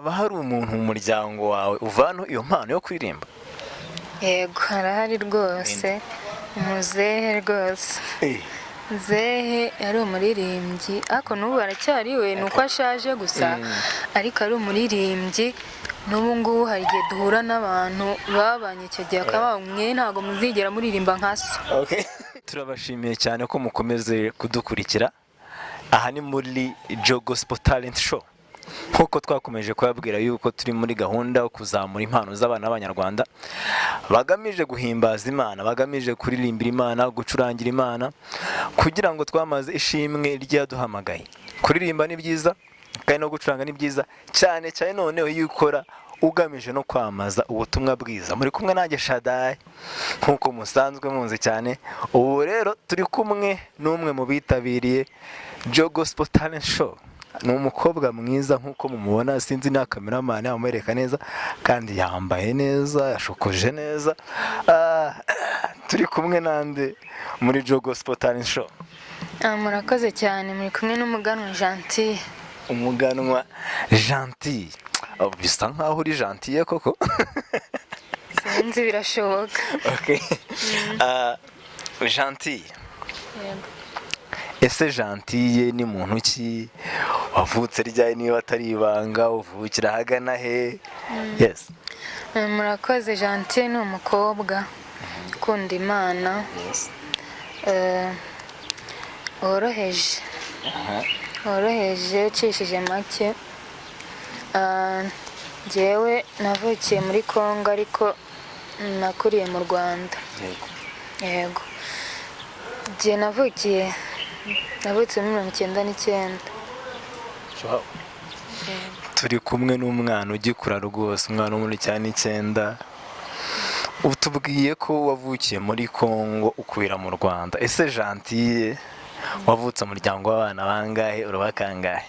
haba hari umuntu mu muryango wawe uvana iyo mpano yo kuririmba? yego harahari rwose, muzehe rwose. Muzehe yari umuririmbyi ariko n'ubu aracyariwe, ni uko ashaje gusa, ariko ari umuririmbyi. N'ubu ngubu hari igihe duhura n'abantu babanye icyo gihe akaba mwe ntabwo muzigera muririmba nka so. Turabashimiye cyane ko mukomeze kudukurikira. Aha ni muri Joe Gospel Talent Show. Nk'uko twakomeje kubabwira yuko turi muri gahunda yo kuzamura impano z'abana b'Abanyarwanda bagamije guhimbaza Imana, bagamije kuririmbira Imana, gucurangira Imana, kugira ngo twamaze ishimwe ryaduhamagaye. Kuririmba ni byiza kandi no gucuranga ni byiza, cyane cyane noneho iyo ukora ugamije no kwamaza ubutumwa bwiza. Muri kumwe nanjye Shaddai nk'uko musanzwe munzi cyane. Ubu rero turi kumwe n'umwe mu bitabiriye Joe Gospel Talent Show. Ni umukobwa mwiza nk'uko mumubona, sinzi na cameraman yamwereka neza, kandi yambaye neza, yashokoje neza. Turi kumwe nande muri Joe Gospel Talent Show. Murakoze cyane, muri kumwe n'umuganwa Gentil. Umuganwa Gentil. Bisa nkaho uri Gentil koko. Sinzi, birashoboka. Okay. Gentil. Ese Gentil ni muntu ki? Wavutse ryari niba atari ibanga? Uvukira hagana he? Yes. Murakoze. Gentil ni umukobwa ukunda Imana, woroheje, woroheje, ucishije make. Njyewe navukiye muri Congo ariko nakuriye mu Rwanda. Yego. Njye navutse muri 1999. Turi kumwe n'umwana ugikura rwose, umwana wo muri 1999. Utubwiye ko wavukiye muri Congo ukubira mu Rwanda. Ese Gentil wavutse mu muryango w'abana bangahe, uruba kangahe?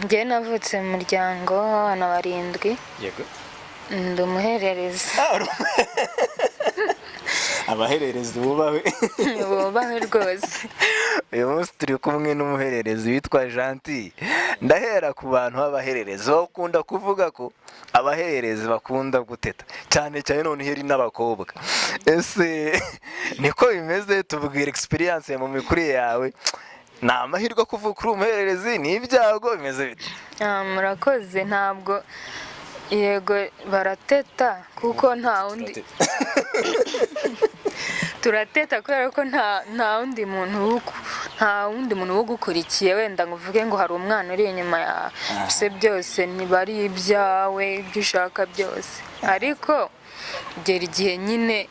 Njye navutse mu muryango w'abana 7. Yego. Ndi umuhererezi. Abahererezi bubahwe. Bubahwe rwose. Uyu munsi turi kumwe n'umuhererezi witwa Gentil. Ndahera ku bantu b'abahererezi bakunda kuvuga ko abahererezi bakunda guteta cyane cyane, none heri n'abakobwa. Ese niko bimeze? Tubwire experience mu mikurire yawe. Ni amahirwe kuvuga uri umuhererezi, ni ibyago, bimeze bite? Murakoze. Ntabwo, yego barateta kuko nta wundi turateta kubera ko nta wundi muntu ugukurikiye wenda ngo uvuge ngo hari umwana uri inyuma yawe. Byose ntibari ibyawe, ibyo ushaka byose, ariko gera igihe nyine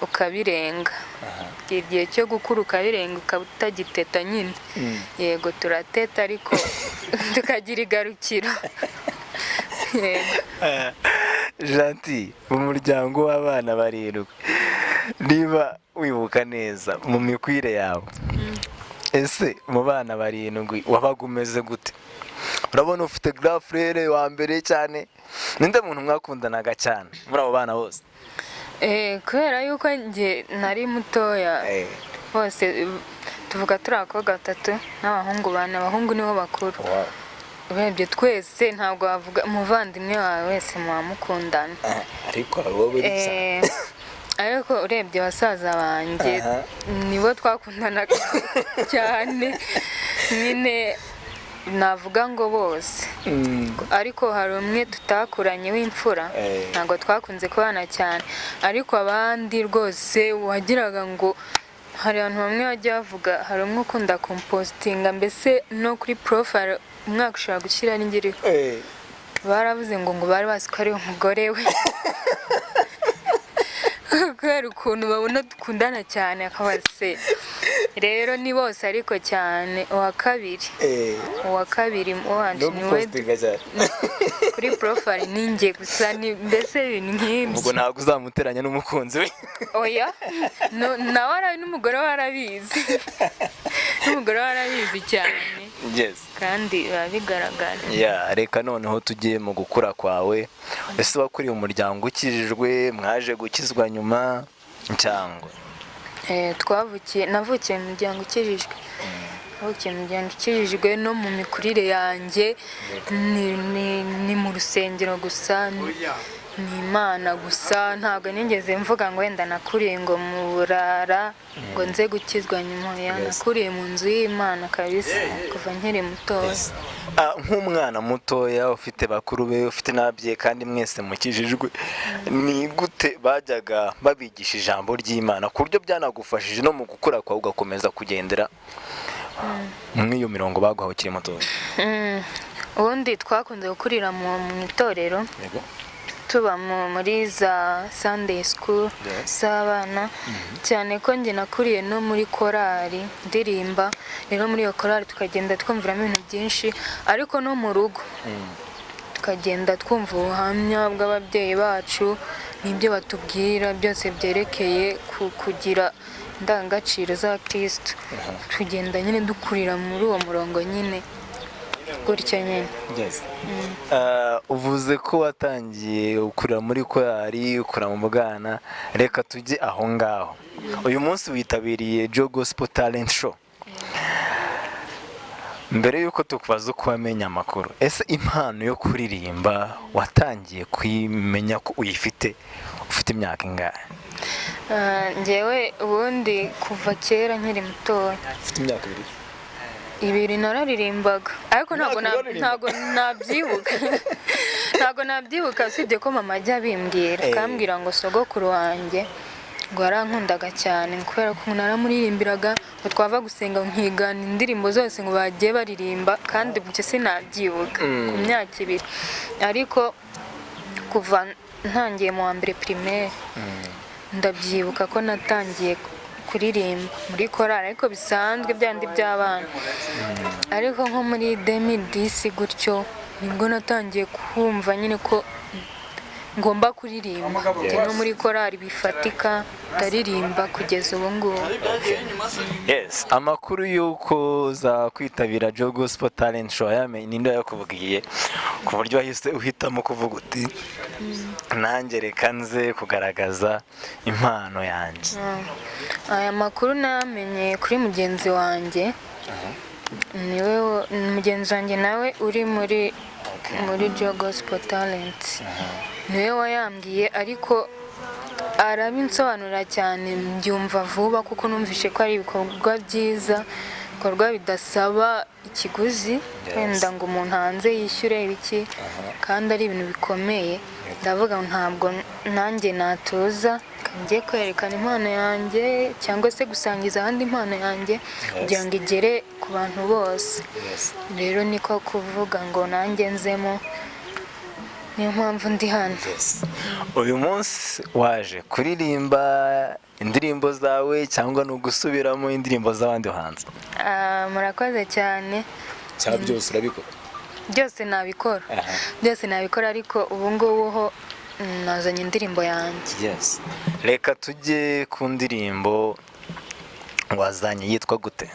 ukabirenga. Igihe cyo gukura ukabirenga, ukaba utagiteta nyine. Yego turateta ariko tukagira igarukiro. Gentil, mu muryango w'abana 7, niba wibuka neza mu mikwire yawe, ese mu bana 7 wabaga umeze gute? Urabona ufite grand frère wa mbere cyane, ninde muntu mwakundanaga cyane muri abo bana bose? Kubera yuko njye nari mutoya, bose tuvuga turi abakobwa 3 n'abahungu 4. Abahungu nibo bakuru. Urebye twese ntabwo wavuga umuvandimwe wawe wese muwamukundana. Ariko wowe cyane. Ariko urebye basaza banjye nibo twakundanaga cyane. Nyine navuga ngo bose. Ariko hari umwe tutakuranye w'imfura, ntabwo twakunze kubana cyane. Ariko abandi rwose wagiraga ngo hari abantu bamwe bajya bavuga, hari umwe ukunda compostinga, mbese no kuri profile umwaka ushobora gushyira n'ingiriho. Baravuze ngo bari bazi ko ari umugore we. Kubera ukuntu babona dukundana cyane, akaba se rero ni bose ariko cyane uwa kabiri wanje niwe kuri profile ninjye gusa, ni mbese ibintu nk'ibyo. Ubwo ntabwo uzamuteranya n'umukunzi we? Oya, nawe n'umugore warabizi. N'umugore warabizi cyane. Yes. Kandi biba bigaragara. Reka noneho tugiye mu gukura kwawe. Ese wakuriye umuryango ukijijwe, mwaje gukizwa nyuma cyangwa? Navukiye mu muryango ukijijwe. aho ikintu ngenda ukijijwe no mu mikurire yanjye ni mu rusengero gusa, ni Imana gusa. Ntabwo nigeze mvuga ngo wenda nakuriye ngo mu burara ngo nze gukizwa nyuma ya, nakuriye mu nzu y'Imana kabisa kuva nkiri mutoya. Nk'umwana mutoya ufite bakuru be, ufite n'ababyeyi kandi mwese mukijijwe, ni gute bajyaga babigisha ijambo ry'Imana ku buryo byanagufashije no mu gukura kwawe ugakomeza kugendera muri iyo mirongo baguhawe ukiri mutoya? Ubundi twakunze gukurira mu itorero, tuba muri za Sunday school z'abana, cyane ko njye nakuriye no muri korali ndirimba. Rero muri iyo korali tukagenda twumviramo ibintu byinshi, ariko no mu rugo tukagenda twumva ubuhamya bw'ababyeyi bacu n'ibyo batubwira byose byerekeye kugira indangagaciro za Kristo. Tugenda nyine dukurira muri uwo murongo nyine gutyo nyine. Uvuze ko watangiye ukurira muri korali, ukura mu bwana, reka tujye aho ngaho. Uyu munsi witabiriye Joe Gospel Talent Show. Mbere y'uko tukubaza uko wamenya amakuru, ese impano yo kuririmba watangiye kuyimenya ko uyifite ufite imyaka ingahe? Njyewe ubundi kuva kera nkiri mutoya. Ufite imyaka ibiri nararirimbaga, ariko ntabwo nabyibuka. Ntabwo nabyibuka, usibye ko mama ajya bimbwira, akambwira ngo sogokuru wanjye ngo yarankundaga cyane kubera ko naramuririmbiraga, ngo twava gusenga nkigana indirimbo zose ngo bagiye baririmba, kandi buke sinabyibuka ku myaka ibiri. Ariko kuva ntangiye mu wa mbere primaire ndabyibuka ko natangiye kuririmba muri korali, ariko bisanzwe byandi by'abana. Ariko nko muri 2010 gutyo nibwo natangiye kumva nyine ko ngomba kuririmba, no muri korali bifatika ndaririmba kugeza ubu ngubu. Yes, amakuru y'uko za kwitabira Joe Gospel Talent Show yamenye ninde yakubwiye ku buryo wahise uhitamo kuvuga uti nanjye reka nze kugaragaza impano yanjye? Aya makuru namenye kuri mugenzi wanjye, niwe mugenzi wanjye nawe uri muri Joe Gospel Talent, niwe wayambwiye, ariko arabinsobanurira cyane mbyumva vuba, kuko numvishe ko ari ibikorwa byiza, ibikorwa bidasaba ikiguzi wenda ngo umuntu hanze yishyure ibiki, kandi ari ibintu bikomeye. Ndavuga ntabwo nanjye natuza ngiye kwerekana impano yanjye cyangwa se gusangiza abandi impano yanjye kugira ngo igere ku bantu bose. Rero niko kuvuga ngo nanjye nzemo, niyo mpamvu ndi hano. Uyu munsi waje kuririmba indirimbo zawe cyangwa no gusubiramo indirimbo z'abandi hanze? Murakoze cyane. Cyangwa byose urabikora? Byose nabikora. Byose nabikora, ariko ubu ngubu ho nazanye indirimbo yanjye. Reka tujye ku ndirimbo wazanye, yitwa gute?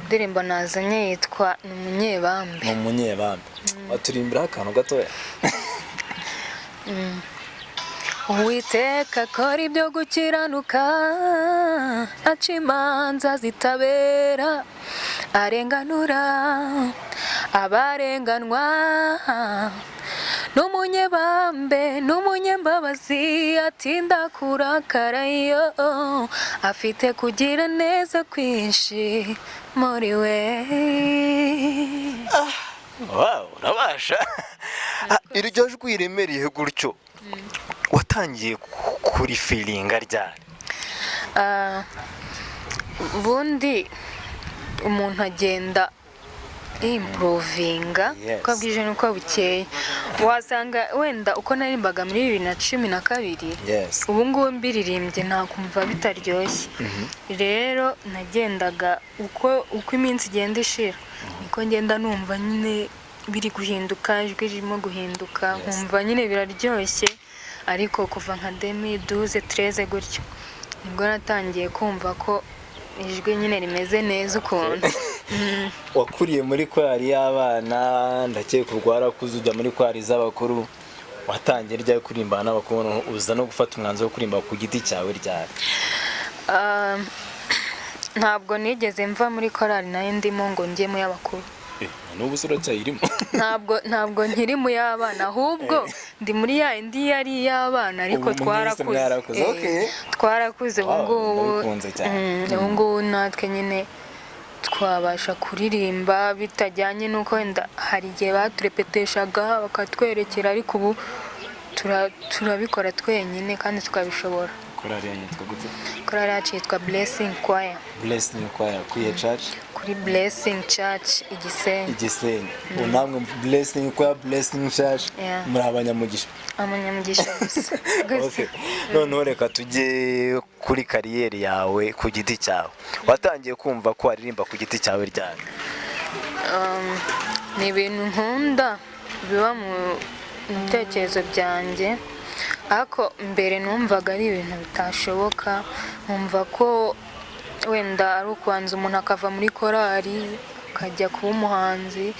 Indirimbo nazanye yitwa Ni Umunyebambe. Ni Umunyebambe. Waturimbira akantu gatoya? Uwiteka akora ibyo gukiranuka, aca imanza zitabera, arenganura abarenganwa. N'umunyebambe n'umunyembabazi, atinda kurakara iyo afite kugira neza kwinshi muri we. Wow, urabasha. Iryo jwi riremereye gutyo watangiye kuri feelinga ryari? Ubundi umuntu agenda improvinga uko bwije n'uko bukeye. Wasanga wenda uko narimbaga muri 2012, ubu ngubu mbiririmbye nakumva bitaryoshye. Rero nagendaga uko iminsi igenda ishira, niko ngenda numva nyine biri guhinduka, ijwi ririmo guhinduka, nkumva nyine biraryoshye. Ariko kuva nka 2012-13 gutyo nibwo natangiye kumva ko ijwi nyine rimeze neza ukuntu. Wakuriye muri korali y'abana, ndakeka urwara kuza ujya muri korali z'abakuru. Watangiye ryari kuririmba n'abakuru, uza no gufata umwanzuro wo kuririmba ku giti cyawe ryari? ntabwo nigeze mva muri korali nayo ndimo ngo njye mu y'abakuru. n'ubu se uracyayirimo? ntabwo nkiri mu y'abana, ahubwo ndi muri ya indi yari iy'abana, ariko twarakuze ubu ngubu natwe nyine twabasha kuririmba bitajyanye n'uko wenda hari igihe baturepeteshaga bakatwerekera, ariko ubu turabikora twenyine kandi tukabishobora. korali yitwa gute? Korali yacu yitwa Blessing Choir. Blessing Choir kuri church? Kuri Blessing Church Igisenyi. Namwe Blessing Choir, Blessing Church muri abanyamugisha? Abanyamugisha gusa. Okay. Noneho reka tujye kuri kariyeri yawe ku giti cyawe. Watangiye kumva ko waririmba ku giti cyawe ryari? Ni ibintu nkunda biba mu bitekerezo byanjye, ariko mbere numvaga ari ibintu bitashoboka, nkumva ko wenda ari ukubanza umuntu akava muri korali akajya kuba umuhanzi,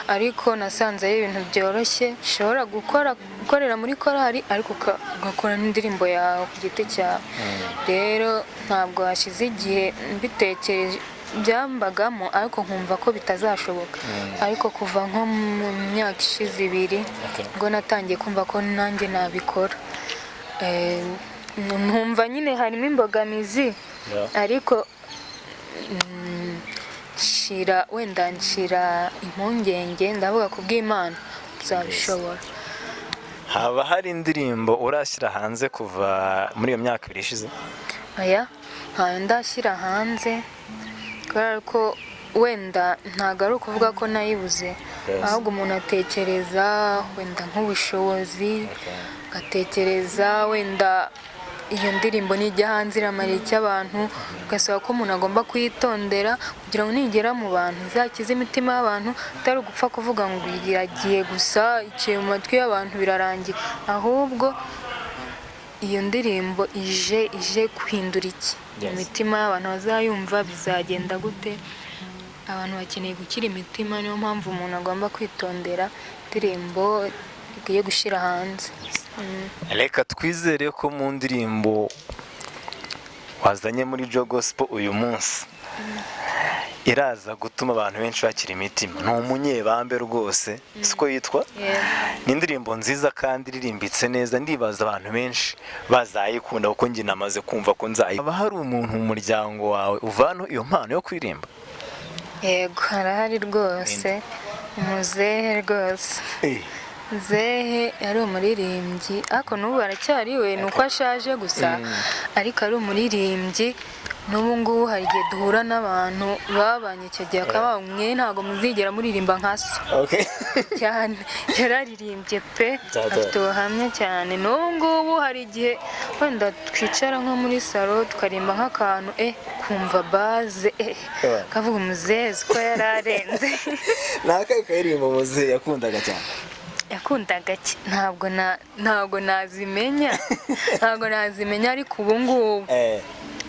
ariko nasanze ari ibintu byoroshye ushobora gukorera muri korali ariko ugakora n'indirimbo yawe ku giti cyawe. Rero ntabwo hashize igihe mbitekereje byambagamo, ariko nkumva ko bitazashoboka, ariko kuva nko mu myaka ishize 2 ngo natangiye kumva ko nanjye nabikora. Ntumva nyine harimo imbogamizi, ariko nshira impungenge, ndavuga ku bw'Imana uzabishobora. Haba hari indirimbo urashyira hanze kuva muri iyo myaka 2 ishize? Oya, ntayo ndashyira hanze, kubera ko wenda ntabwo ari ukuvuga ko nayibuze, ahubwo umuntu atekereza wenda nk'ubushobozi, agatekereza wenda iyo ndirimbo nijya hanze iramara iki abantu, ugasaba ko umuntu agomba kuyitondera kugira ngo nigera mu bantu izakize imitima y'abantu, atari ugupfa kuvuga ngo iragiye gusa iciye mu matwi y'abantu birarangira, ahubwo iyo ndirimbo ije guhindura iki mu mitima y'abantu, bazayumva bizagenda gute. Abantu bakeneye gukira imitima, niyo mpamvu umuntu agomba kwitondera indirimbo igiye gushyira hanze. Reka twizere ko mu ndirimbo wazanye muri Jo Gospel uyu munsi iraza gutuma abantu benshi bakira imitima. Ni umunyebambe rwose, siko yitwa? Ni indirimbo nziza kandi iririmbitse neza, ndibaza abantu benshi bazayikunda kuko njye namaze kumva ko nzayikunda. Haba hari umuntu mu muryango wawe uvana iyo mpano yo kuririmba? Yego, harahari rwose, muzehe rwose. Muzehe yari umuririmbyi, ariko n'ubu aracyariwe, ni uko ashaje gusa, ariko ari umuririmbyi. N'ubu ngubu hari igihe duhura n'abantu babanye icyo gihe akaba mwe ntabwo muzigera muririmba nka so. Cyane yararirimbye pe, afite ubuhamya cyane. N'ubu ngubu hari igihe wenda twicara nko muri salo tukarimba nk'akantu kumva baze kavuga umuzehe ko yararenze. Nakaye karirimba umuzehe yakundaga cyane? Yakundaga ntabwo nazimenya, ariko ubu ngubu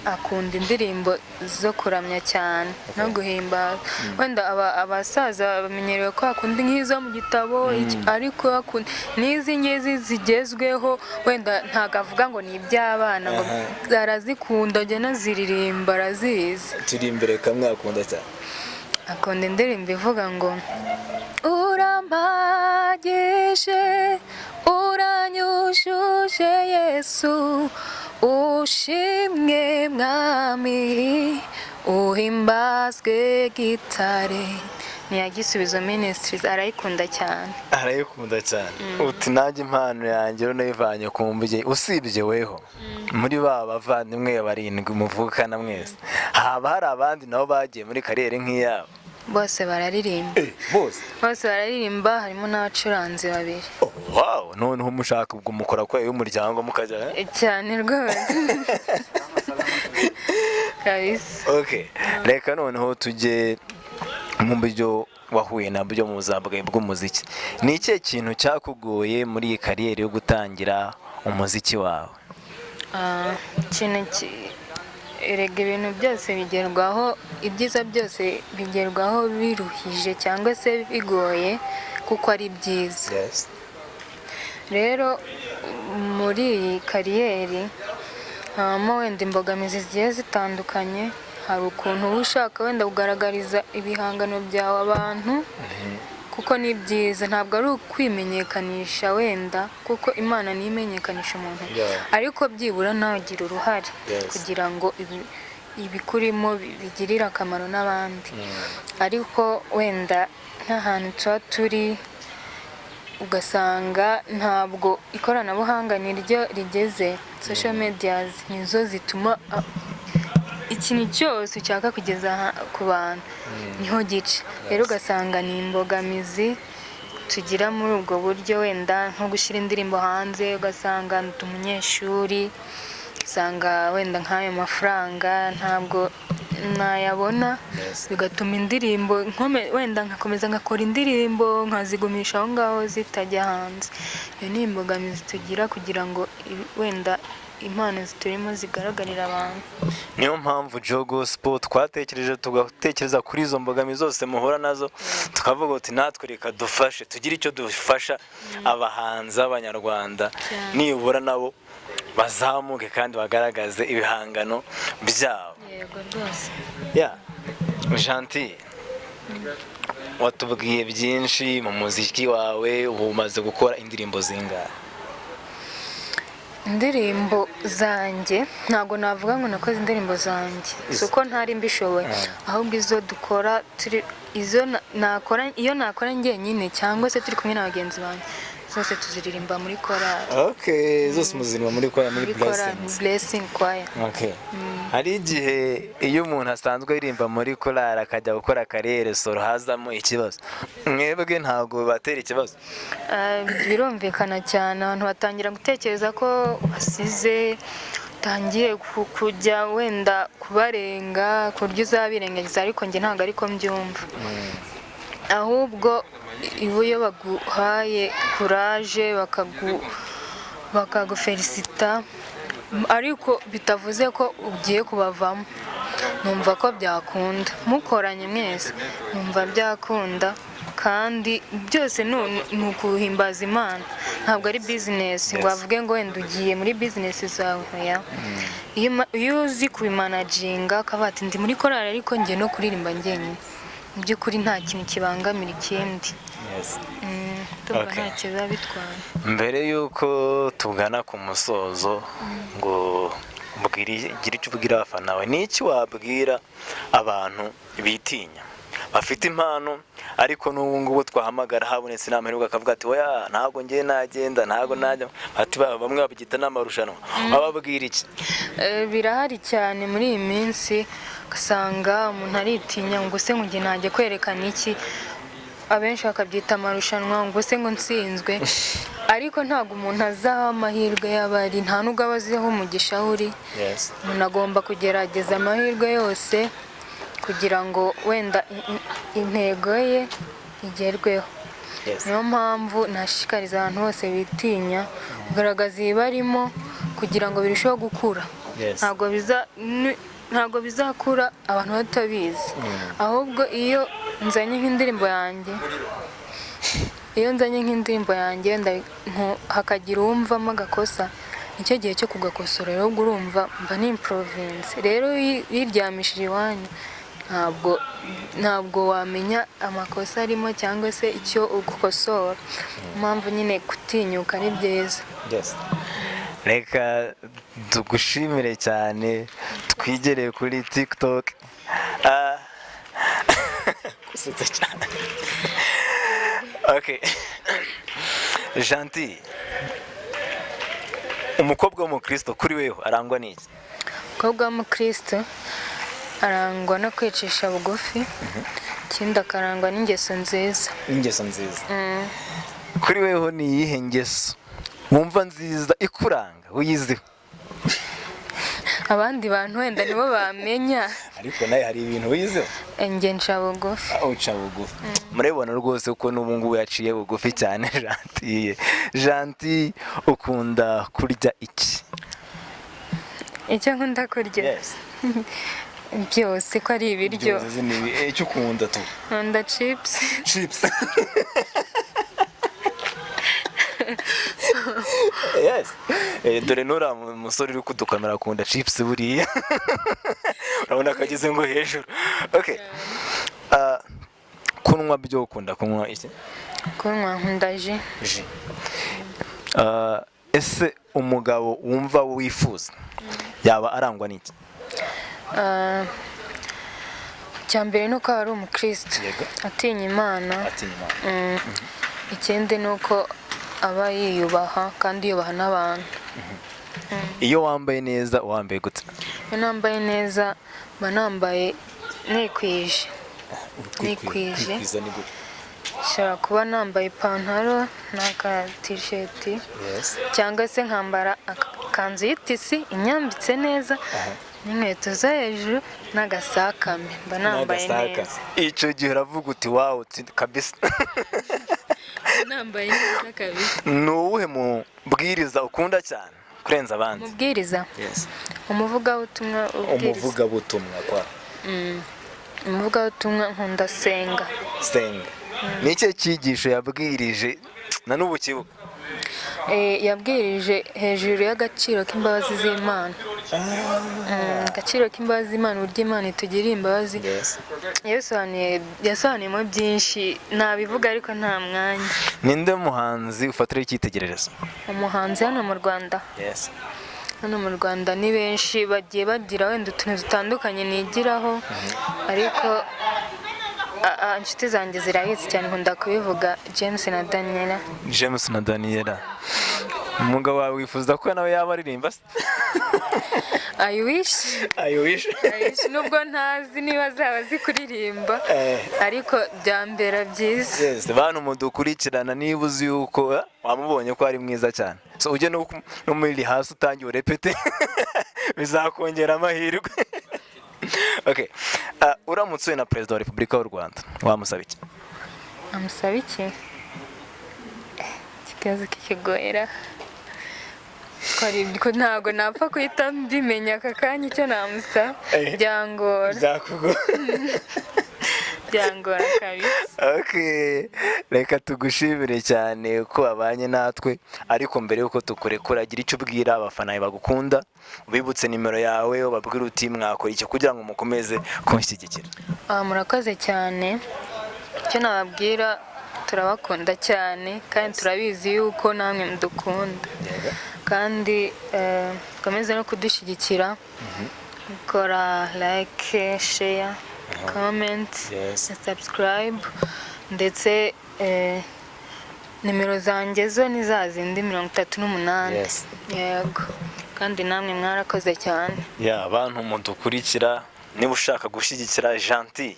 akunda indirimbo zo kuramya cyane no guhimbaza. Wenda abasaza bamenyerewe ko akunda nk'izo mu gitabo, ariko akunda n'izi ngezi zigezweho, wenda ntabwo avuga ngo ni iby'abana, ngo arazikunda, ajya anaziririmba, arazizi. Turi imbere kamwe akunda cyane. Akunda indirimbo ivuga ngo urampagije, uranyujuje Yesu, ushimwe mwami, uhimbazwe gitare. Ni ya Gisubizo Ministries, arayikunda cyane. Uti nanjye impano yanjye rero nayivanye ku mbuge, usibye weho muri bavandimwe 7 muvukana mwese, haba hari abandi nabo bagiye muri kariyeri nk'iyabo? Bose bararirimba. Bose bararirimba, harimo n'abacuranzi 2. Wow, noneho mushaka ubwo mukora kwa y'umuryango mukajya cyane rwose. Kabisa. Okay, reka noneho tujye mu buryo wahuye nabyo mu buzima bwawe bw'umuziki. Ni ikihe kintu cyakugoye muri iyi kariyeri yo gutangira umuziki wawe? Erega ibintu byose bigerwaho, ibyiza byose bigerwaho biruhije cyangwa se bigoye kuko ari byiza. Rero muri iyi kariyeri habamo wenda imbogamizi zigiye zitandukanye, hari ukuntu uba ushaka wenda kugaragariza ibihangano byawe abantu, kuko ni byiza, ntabwo ari ukwimenyekanisha wenda, kuko Imana niyo imenyekanisha umuntu, ariko byibura nawe ugira uruhare kugira ngo ibikurimo bigirire akamaro n'abandi. Ariko wenda nk'ahantu tuba turi ugasanga ntabwo ikoranabuhanga niryo rigeze, social medias nizo zituma ikintu cyose ushaka kugeza ku bantu niho gica. Rero ugasanga ni imbogamizi tugira muri ubwo buryo, wenda nko gushyira indirimbo hanze, ugasanga ndi umunyeshuri, usanga wenda nk'ayo mafaranga ntabwo nayabona, bigatuma indirimbo wenda nkakomeza ngakora indirimbo nkazigumisha aho ngaho zitajya hanze. Iyo ni imbogamizi tugira kugira ngo wenda impano ziturimo zigaragarira abantu. Niyo mpamvu Jogo Sport twatekereje tugatekereza kuri izo mbogamizi zose muhura nazo, tukavuga uti natwe reka dufashe, tugire icyo dufasha abahanzi b'Abanyarwanda, nibura nabo bazamuke kandi bagaragaze ibihangano byabo. Yego rwose. Gentil, watubwiye byinshi mu muziki wawe, ubu umaze gukora indirimbo zingahe? Indirimbo zanjye ntabwo navuga ngo nakoze indirimbo zanjye, si uko ntari mbishoboye, ahubwo izo dukora iyo nakora njyenyine cyangwa se turi kumwe na bagenzi banjye, zose tuziririmba muri korali. Zose muziririmba muri korali, muri Blessing Choir. Hari igihe iyo umuntu asanzwe aririmba muri korali akajya gukora kariyeri solo hazamo ikibazo, mwebwe ntabwo batera ikibazo? Birumvikana cyane, abantu batangira gutekereza ko wasize, utangiye kujya wenda kubarenga ku buryo uzabirengagiza, ariko njye ntabwo ariko mbyumva. Ahubwo iyo baguhaye kuraje bakagufelicita, ariko bitavuze ko ugiye kubavamo, numva ko byakunda, mukoranye mwese numva byakunda, kandi byose ni ukuhimbaza Imana, ntabwo ari bizinesi ngo bavuge ngo wenda ugiye muri bizinesi zawe. Iyo uzi kubimanaginga ukavuga ati ndi muri korali ariko njye no kuririmba njyenyine, mu by'ukuri nta kintu kibangamira ikindi. Tumva ntacyo biba bitwaye. Mbere y'uko tugana ku musozo, ngo ugire icyo ubwira abafana bawe, ni iki wabwira abantu bitinya bafite impano ariko n'ubu ngubu twahamagara habonetse inama iheruka akavuga ati oya ntabwo ngiye nagenda, ntabwo najya, ati bamwe babyita n'amarushanwa, bababwira iki? Birahari cyane muri iyi minsi, ugasanga umuntu aritinya ngo se ngo njye najya kwerekana iki, abenshi bakabyita amarushanwa ngo se ngo nsinzwe, ariko ntabwo umuntu azaho amahirwe y'abari, nta nubwo aba aziho umugisha uri. Umuntu agomba kugerageza amahirwe yose kugira ngo wenda intego ye igerweho. Niyo mpamvu nashishikariza abantu bose bitinya kugaragaza ibibarimo kugira ngo birusheho gukura. Ntabwo bizakura abantu batabizi, ahubwo iyo nzanye nk'indirimbo yanjye wenda hakagira uwumvamo agakosa, nicyo gihe cyo kugakosora, rero urumva mba ni improvince. Rero yiryamishije iwanyu ntabwo wamenya amakosa arimo cyangwa se icyo ugukosora. Impamvu nyine gutinyuka ni byiza. Reka tugushimire cyane, twigereye kuri TikTok. Gusetsa cyane. Gentil, umukobwa w'umukristo kuri wewe arangwa n'iki? Umukobwa w'umukristo arangwa no kwicisha bugufi, ikindi akarangwa n'ingeso nziza. Kuri weho ni iyihe ngeso wumva nziza ikuranga uyiziho? Abandi bantu wenda nibo bamenya, ariko nawe hari ibintu wiyiziho? Njye nca bugufi. Uca bugufi. Murabibona rwose ko n'ubu ngubu yaciye bugufi cyane. Gentil, ukunda kurya iki? Icyo nkunda kurya? Byose ko ari ibiryo. Icyo ukunda tu? Nkunda chips. Yes. Dore nura musore uri kudukamera akunda chips buriya. Urabona akageze ngo hejuru. Okay. Kunywa byo ukunda kunywa iki? kunywa nkunda ji. Ese umugabo wumva wifuza yaba arangwa n'iki? Cyambere nuko ari umukristo atinya Imana. Ikindi nuko aba yiyubaha kandi yubaha n'abantu. Iyo wambaye neza wambaye gute? Iyo nambaye neza mba nambaye nikwije. Nshobora kuba nambaye ipantaro n'aka t-shirt cyangwa se nkambara akanzu y'itisi inyambitse neza n'inkweto zo hejuru n'agasakame mba nambaye neza. Icyo gihe uravuga uti wawu kabisa. Nambaye neza kabisa. Ni uwuhe mubwiriza ukunda cyane kurenza abandi? Umubwiriza? Umuvugabutumwa. Umuvugabutumwa kwa? Umuvugabutumwa nkunda Senga. Ni iki cyigisho yabwirije na n'ubu kibuka? Yabwirije hejuru y'agaciro k'imbabazi z'Imana. Agaciro k'imbabazi z'Imana, uburyo Imana itugirira imbabazi. Yasobanuyemo byinshi nabivuga ariko nta mwanya. Ninde muhanzi ufatira icyitegererezo? Umuhanzi hano mu Rwanda? Hano mu Rwanda ni benshi bagiye bagira wenda utuntu dutandukanye nigiraho, ariko inshuti zanjye zirabizi cyane nkunda kubivuga. James na Daniela. Umugabo wawe wifuza ko nawe yaba aririmba se? I wish nubwo ntazi niba zaba zikuririmba ariko byambera byiza. Bantu mudukurikirana niba uzi yuko wamubonye ko ari mwiza cyane, so ujye no muri hasi utangiye urepete bizakongera amahirwe. Okay. Uramutse na Perezida wa Repubulika y'u Rwanda wamusaba iki? Amusaba iki? Ikibazo kikigoyera. Ko ntago napfa kuhita mbimenya aka kanya icyo namusaba. Byangora kabisa. Okay. Reka tugushimire cyane ko abanye natwe, ariko mbere yuko tukurekura agira icyo ubwira abafana bagukunda, ubibutse nimero yawe, ubabwira uti mwakora iki kugira ngo mukomeze kunshyigikira. Murakoze cyane. Icyo nababwira, turabakunda cyane kandi turabizi yuko namwe mudukunda, kandi komeze no kudushyigikira, gukora like, share, comment, subscribe, ndetse nimero zanjye zo ni za zindi 38. Yego, kandi namwe mwarakoze cyane. Abantu mudukurikira, niba ushaka gushyigikira Gentil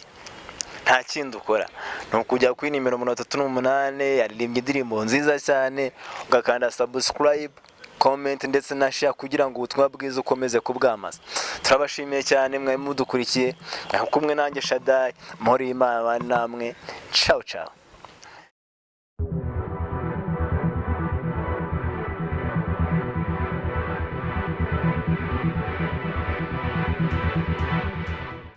nta kindi ukora ni ukujya kuri nimero 38, yaririmbye indirimbo nziza cyane, ugakanda subscribe, comment ndetse na share kugira ngo ubutumwa bwiza ukomeze kubwamaza. Turabashimiye cyane mwe mudukurikiye, kumwe nanjye Shaddai, muri Imana namwe. Ciao ciao.